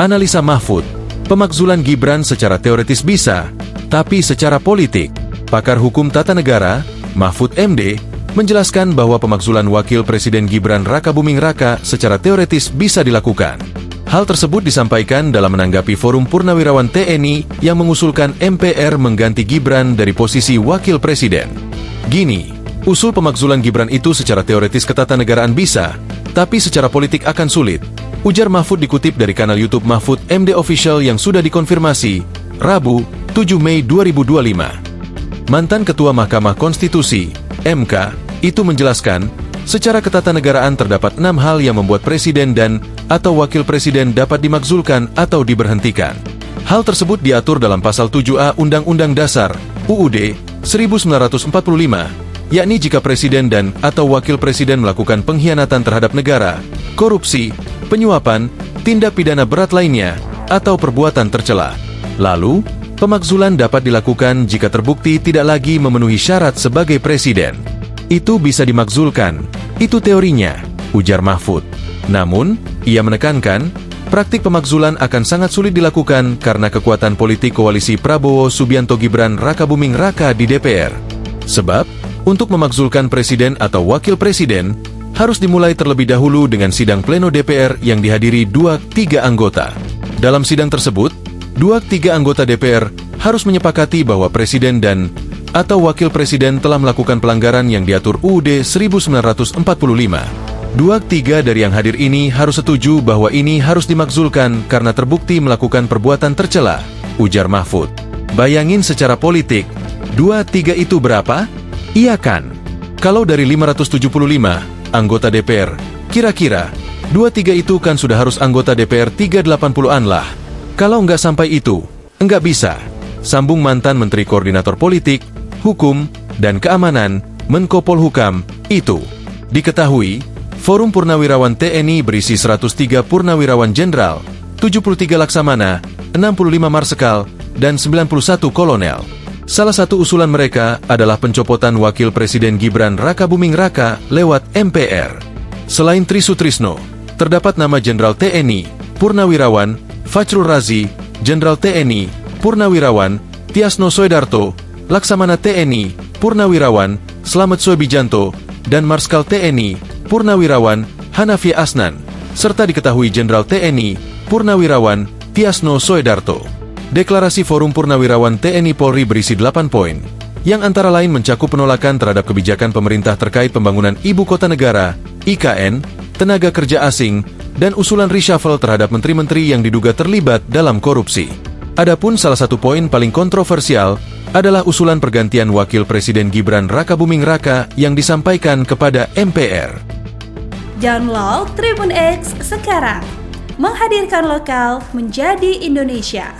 Analisa Mahfud, pemakzulan Gibran secara teoretis bisa, tapi secara politik. Pakar hukum tata negara, Mahfud MD, menjelaskan bahwa pemakzulan Wakil Presiden Gibran Rakabuming Raka secara teoretis bisa dilakukan. Hal tersebut disampaikan dalam menanggapi Forum Purnawirawan TNI yang mengusulkan MPR mengganti Gibran dari posisi Wakil Presiden. Gini, usul pemakzulan Gibran itu secara teoretis ketatanegaraan bisa, tapi secara politik akan sulit, ujar Mahfud dikutip dari kanal YouTube Mahfud MD Official yang sudah dikonfirmasi, Rabu, 7 Mei 2025. Mantan Ketua Mahkamah Konstitusi, MK, itu menjelaskan, secara ketatanegaraan terdapat 6 hal yang membuat presiden dan atau wakil presiden dapat dimakzulkan atau diberhentikan. Hal tersebut diatur dalam Pasal 7A Undang-Undang Dasar, UUD, 1945, yakni jika presiden dan atau wakil presiden melakukan pengkhianatan terhadap negara, korupsi, penyuapan, tindak pidana berat lainnya, atau perbuatan tercela. Lalu, pemakzulan dapat dilakukan jika terbukti tidak lagi memenuhi syarat sebagai presiden. Itu bisa dimakzulkan, itu teorinya, ujar Mahfud. Namun, ia menekankan, praktik pemakzulan akan sangat sulit dilakukan karena kekuatan politik koalisi Prabowo Subianto Gibran Rakabuming Raka di DPR. Sebab, untuk memakzulkan presiden atau wakil presiden, harus dimulai terlebih dahulu dengan sidang pleno DPR yang dihadiri 2/3 anggota. Dalam sidang tersebut, 2/3 anggota DPR harus menyepakati bahwa presiden dan atau wakil presiden telah melakukan pelanggaran yang diatur UUD 1945. 2/3 dari yang hadir ini harus setuju bahwa ini harus dimakzulkan karena terbukti melakukan perbuatan tercela, ujar Mahfud. Bayangin secara politik, 2/3 itu berapa? Iya kan? Kalau dari 575 anggota DPR, kira-kira 2/3 itu kan sudah harus anggota DPR 380-an lah. Kalau nggak sampai itu, nggak bisa. Sambung mantan Menteri Koordinator Politik, Hukum, dan Keamanan, Menko Polhukam, itu. Diketahui, Forum Purnawirawan TNI berisi 103 Purnawirawan Jenderal, 73 Laksamana, 65 Marsekal, dan 91 Kolonel. Salah satu usulan mereka adalah pencopotan Wakil Presiden Gibran Rakabuming Raka lewat MPR. Selain Tri Sutrisno, terdapat nama Jenderal TNI, Purnawirawan, Fajrul Razi, Jenderal TNI, Purnawirawan, Tiasno Soedarto, Laksamana TNI, Purnawirawan, Slamet Soebijanto, dan Marskal TNI, Purnawirawan, Hanafi Asnan, serta diketahui Jenderal TNI, Purnawirawan, Tiasno Soedarto. Deklarasi Forum Purnawirawan TNI Polri berisi 8 poin, yang antara lain mencakup penolakan terhadap kebijakan pemerintah terkait pembangunan Ibu Kota Negara, IKN, tenaga kerja asing, dan usulan reshuffle terhadap menteri-menteri yang diduga terlibat dalam korupsi. Adapun salah satu poin paling kontroversial adalah usulan pergantian Wakil Presiden Gibran Rakabuming Raka yang disampaikan kepada MPR. Download Tribun X sekarang, menghadirkan lokal menjadi Indonesia.